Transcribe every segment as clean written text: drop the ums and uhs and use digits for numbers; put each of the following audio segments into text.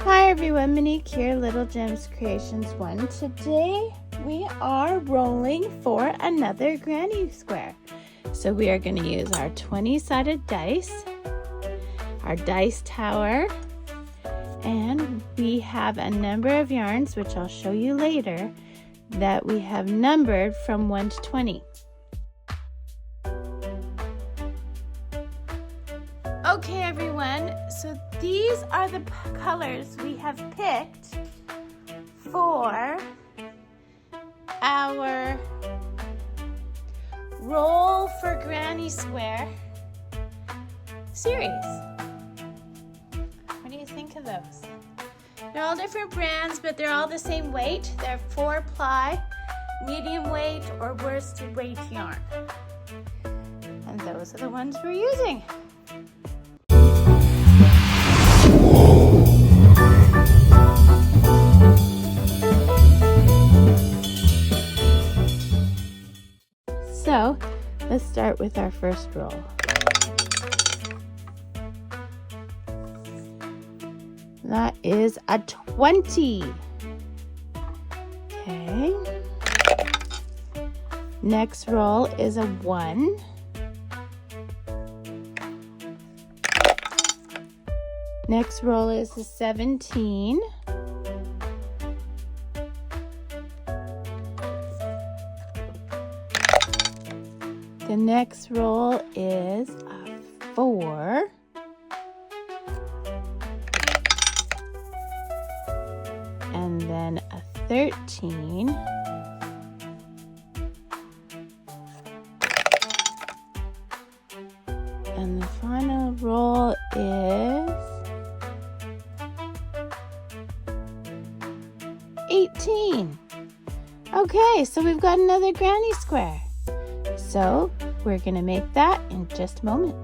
Hi everyone, Monique here, Little Gems Creations 1. Today we are rolling for another Granny Square. So we are going to use our 20-sided dice, our dice tower, and we have a number of yarns, which I'll show you later, that we have numbered from 1 to 20. Okay everyone, so these are the colors we have picked for our Roll for Granny Square series. What do you think of those? They're all different brands, but they're all the same weight. They're 4-ply, medium weight, or worsted weight yarn. And those are the ones we're using. So let's start with our first roll. That is a 20. Okay. Next roll is a 1. Next roll is a 17. The next roll is a 4. And then a 13. And the final roll is 18. Okay, so we've got another Granny Square. So we're going to make that in just a moment.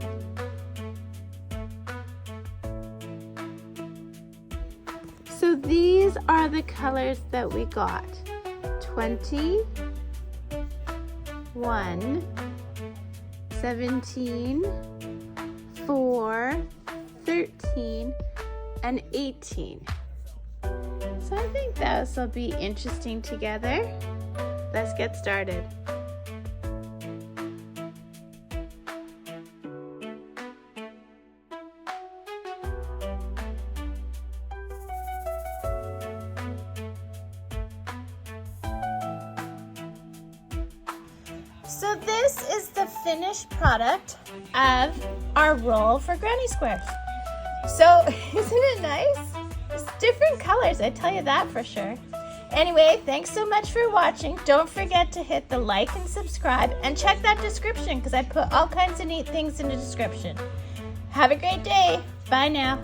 So these are the colors that we got. 20, 1, 17, 4, 13, and 18. So I think those will be interesting together. Let's get started. So this is the finished product of our roll for Granny Squares. So isn't it nice? It's different colors, I tell you that for sure. Anyway, thanks so much for watching. Don't forget to hit the like and subscribe and check that description because I put all kinds of neat things in the description. Have a great day. Bye now.